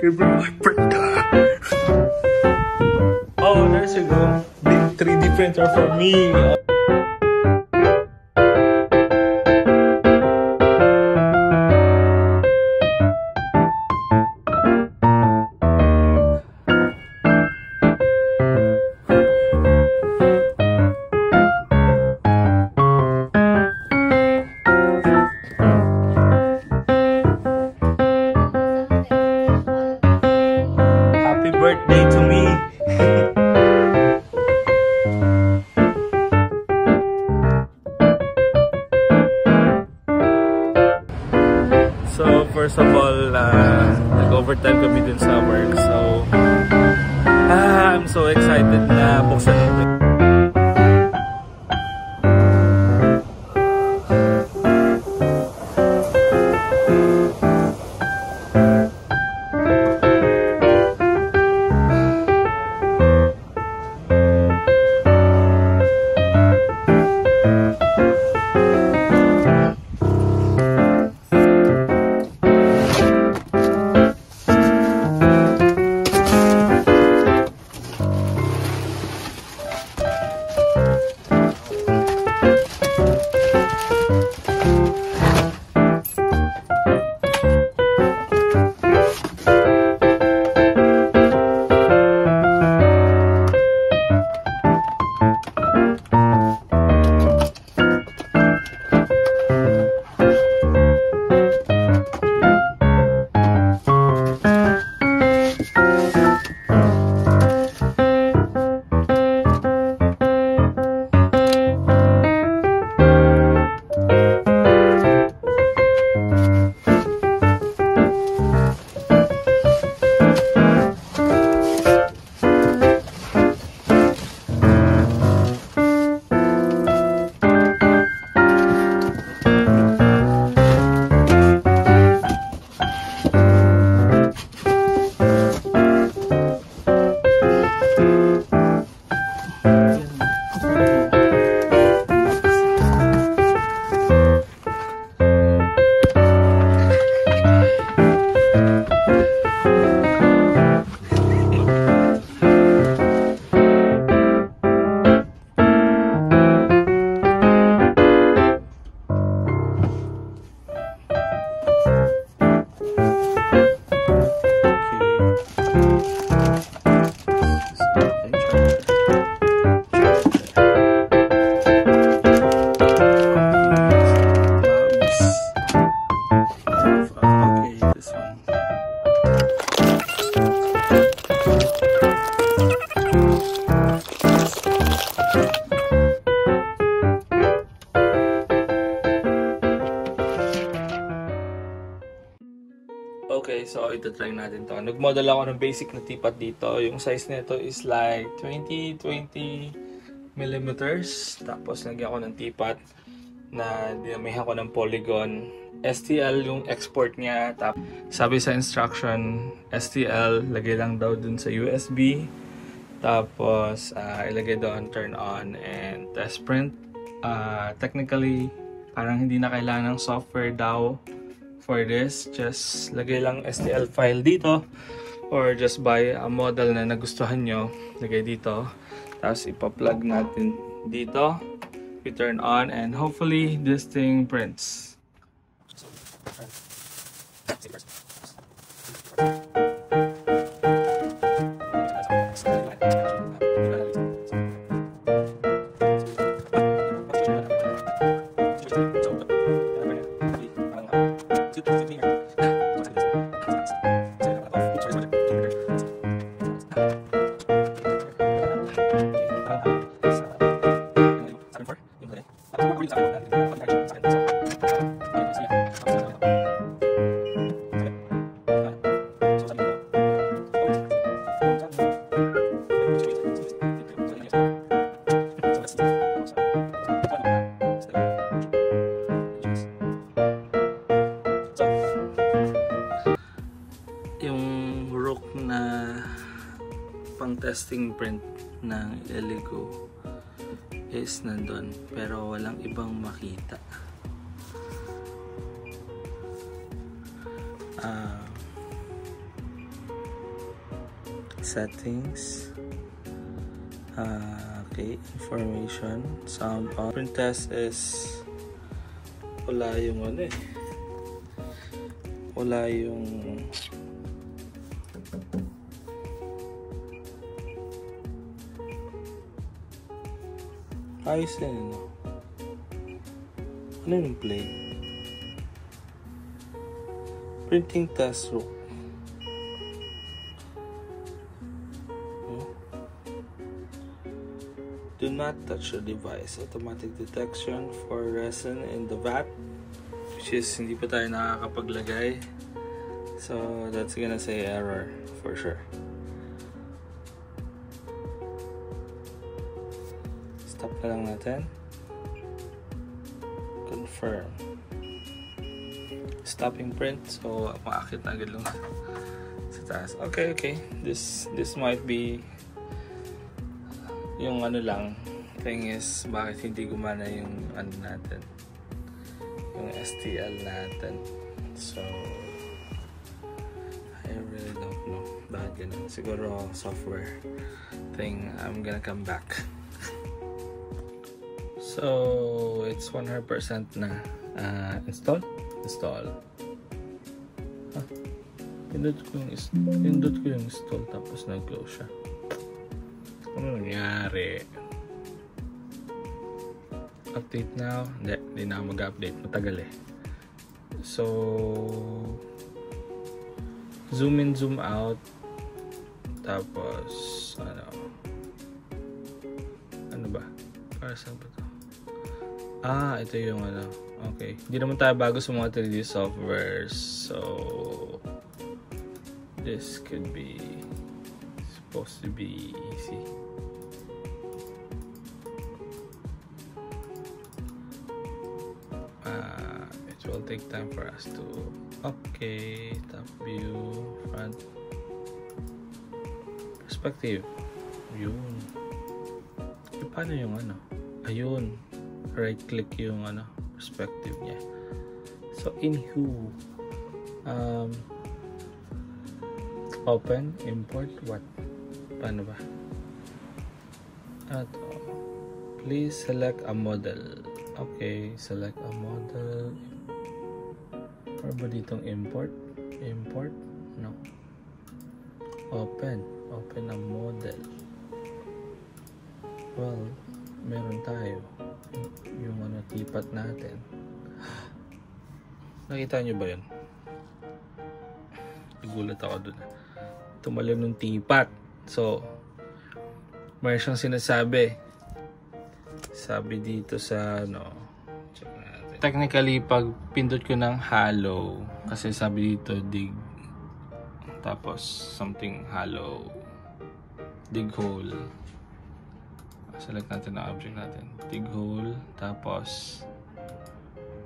Give me my printer. Oh, there you go. Big 3D printer for me. Birthday to me. So first of all, nag-overtime kami dun sa work. So I'm so excited na buksan ito. Okay, so ito try natin to. Nag-model ako ng basic na teapot dito. Yung size nito is like 20 millimeters. Tapos lagyan ko ng teapot na dinamihan ko ng polygon. STL yung export niya. Tapos sabi sa instruction, STL, lagay lang daw dun sa USB. Tapos ilagay doon, turn on, and test print. Technically, parang hindi na kailangan ng software daw for this. Just lagay lang STL file dito or just buy a model na nagustuhan nyo, lagay dito, tapos ipa-plug natin dito, we turn on, and hopefully this thing prints. Testing print ng Elegoo is nandun pero walang ibang makita. settings. Okay, information, sound on. Print test is wala yung ano eh. Wala yung ayos yan, ano? Ano yung play? Printing test room. Do not touch the device. Automatic detection for resin in the vat, which is hindi pa tayo nakakapaglagay. So that's gonna say error for sure. Stop na lang natin. Confirm. Stopping print. So maakit na agad lang sa taas. Okay. This might be yung ano lang, thing is bakit hindi gumana yung ano natin, yung STL natin. So I really don't know bakit ganun. Siguro software thing. I'm gonna come back. So it's 100% na install. Pindot ko yung install tapos nag-close siya. Ano nangyari? Update now? Hindi na mag-update. Matagal eh. So, zoom in, zoom out. Tapos, ano ba? Para saan ba ito? Ito yung ano. Okay. Hindi naman tayo bago sa mga 3D softwares. So, this could be supposed to be easy. It will take time for us to okay, top view, front perspective. Yun. Paano yung ano? Ayun. Right click yung ano, perspective niya. So in Hue, open, import, what? Paano ba? Please select a model. Okay, select a model. Or ba ditong import? Import? No. Open a model. Well, meron tayo. Yung ano, tipat natin. Nakita nyo ba yun? Nagulat ako dun. Tumalon ng tipat. So, mayroon siyang sinasabi. Sabi dito sa ano, check natin. Technically, pag pindot ko ng hollow, kasi sabi dito dig, tapos something hollow, dig hole. Select natin ang object natin. Dig hole, tapos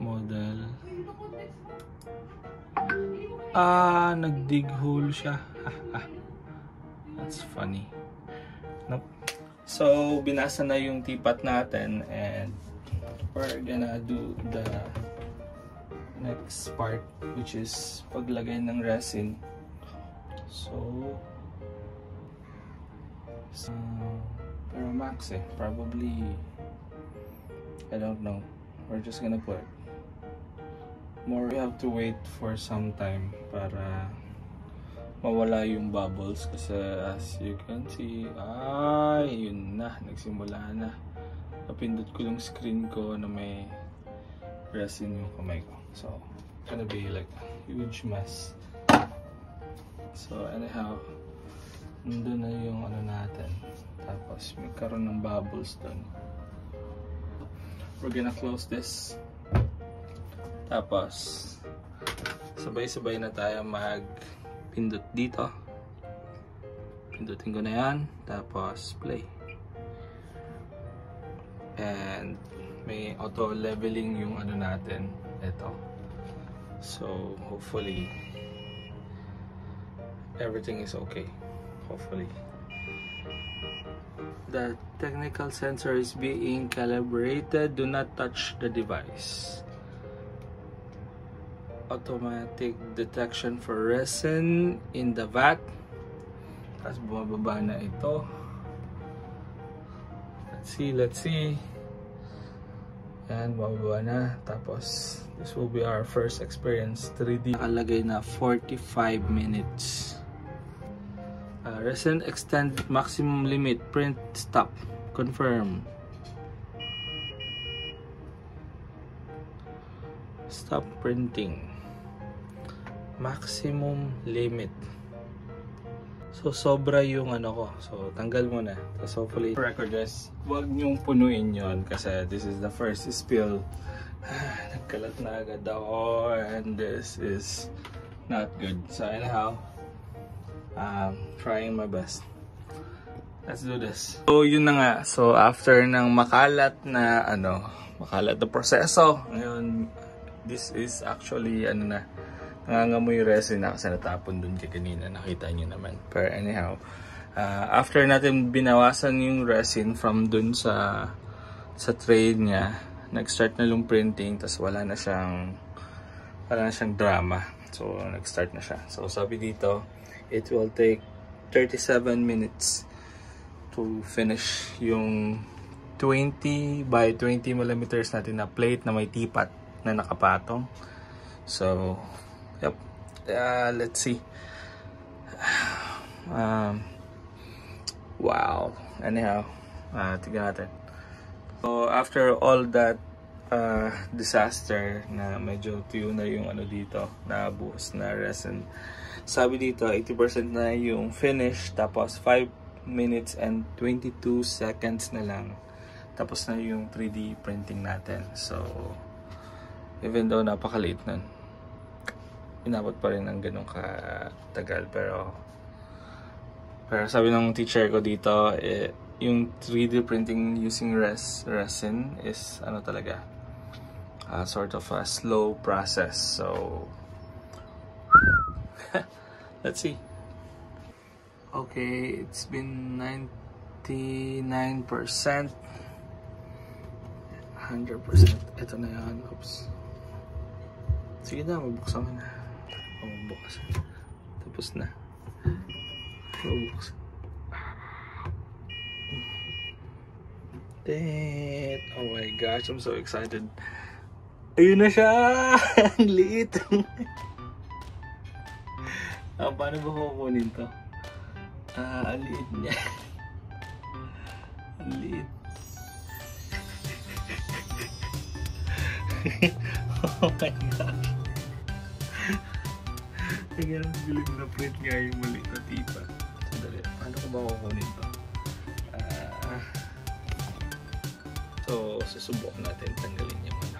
model. Nag-dig hole siya. That's funny. Nope. So, binasa na yung tipat natin and we're gonna do the next part, which is paglagay ng resin. So pero max probably, I don't know, we're just gonna put more. We have to wait for some time para mawala yung bubbles kasi as you can see, yun na, nagsimula na. Napindot ko yung screen ko na may resin yung kamay ko. So, it's gonna be like a huge mess. So, anyhow, nandun na yung ano natin. Tapos, may karoon ng bubbles dun. We're gonna close this. Tapos, sabay-sabay na tayo mag-pindot dito. Pindutin ko na yan. Tapos, play. And, may auto-leveling yung ano natin. Ito. So, hopefully, everything is okay. Hopefully. The technical sensor is being calibrated. Do not touch the device. Automatic detection for resin in the vat. Tapos bumababa na ito. Let's see. Yan, bumababa na. Tapos, this will be our first experience. 3D. Nakalagay na 45 minutes. Resin extend maximum limit. Print stop. Confirm. Stop printing. Maximum limit. So, sobra yung ano ko. So, tanggal mo na. So, hopefully, record guys, huwag niyong punuin yon kasi this is the first spill. Nagkalat na agad ako and this is not good. So, anyhow, trying my best. Let's do this. So, yun na nga. So, after ng makalat na, makalat na proseso, ngayon, this is actually, nangangamoy yung resin na kasi natapon dun kay kanina, nakita nyo naman. Pero anyhow, after natin binawasan yung resin from dun sa tray niya, nag-start na yung printing, tas wala na siyang drama. So, nag-start na siya. So, sabi dito, it will take 37 minutes to finish yung 20 by 20 millimeters natin na plate na may tipat na nakapatong. So, yep. Let's see. Wow. Anyhow, tignan natin. So, after all that disaster na medyo tuyo na yung dito, na buhos na resin. Sabi dito, 80% na yung finish, tapos 5 minutes and 22 seconds na lang. Tapos na yung 3D printing natin. So, even though napakaliit nun, inabot pa rin ng ganun katagal. Pero sabi ng teacher ko dito, yung 3D printing using resin is talaga, sort of a slow process. So, let's see. Okay, it's been 99%. 100%. Ito na yan. Oops. Sige na, mabuksan mo na. Mabuksan. Tapos na. Mabuksan. Dang. Oh my gosh, I'm so excited. Ayun na siya! Ang liit! Paano ba kukunin to? Ang liit niya. Ang liit. Oh my gosh. Kaya ang galing na print nga yung maliit na tipa. Sandali, paano ko ba kukunin to? So, susubukan natin tanggalin niya muna.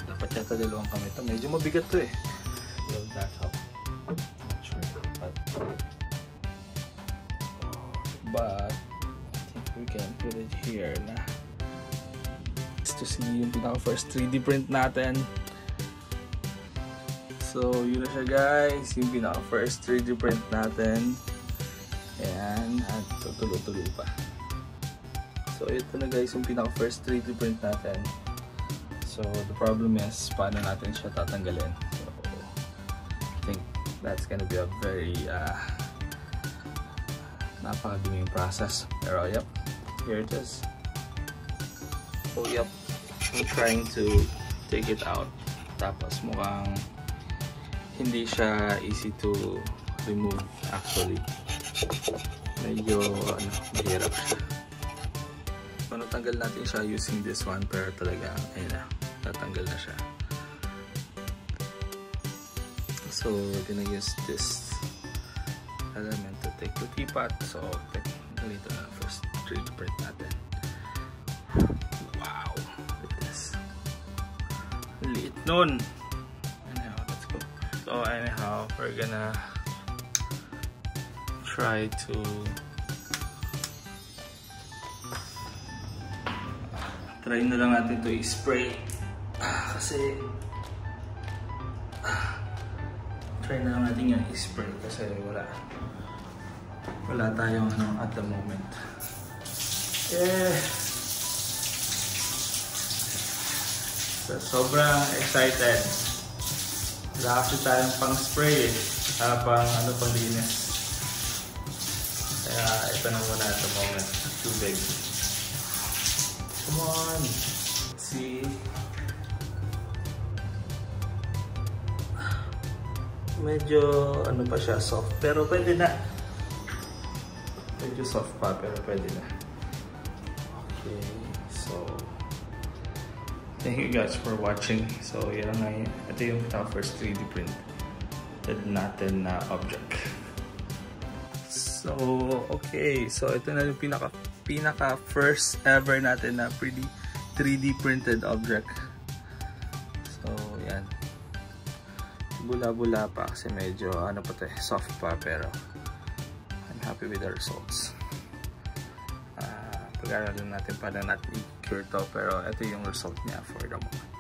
Dapat yata dalawang kamay ito. Medyo mabigat to eh. Will that help? Not sure. But I think we can put it here na. To see yung pinaka-first 3D print natin. So, yun na siya guys. Yung pinaka-first 3D print natin. Ayan. At tutulo-tulo pa. So, ito na guys yung pinaka-first 3D print natin. So, the problem is, paano natin siya tatanggalin. So, I think that's gonna be a very napakaduming process. Pero, yep. Here it is. So, yep. I'm trying to take it out. Tapos mukhang hindi siya easy to remove actually. Medyo mahirap siya. So, natanggal natin siya using this one, pero talaga ayun na, natanggal na siya. So we're gonna use this element to take the teapot. So dito na first 3D print natin. Liit nun. Anyhow, let's go. So anyhow, we're gonna try to try na lang natin to i-spray kasi try na lang natin yung i-spray kasi wala tayong at the moment. So, sobrang excited. Wala kasi tayong pang spray pang linis. Kaya ito na muna at the moment. Too big. Come on! See? Medyo ano pa siya, soft. Pero pwede na. Medyo soft pa, pero pwede na. Okay, so thank you guys for watching. So yan nga yun. Ito yung first 3D print natin na object. So okay, so ito na yung pinaka first ever natin na 3D printed object. So yan. Bula-bula pa kasi medyo ano pa to, soft pa, pero I'm happy with the results. Pag-aralan natin paano natin i-cure to, pero ito yung result niya for the moment.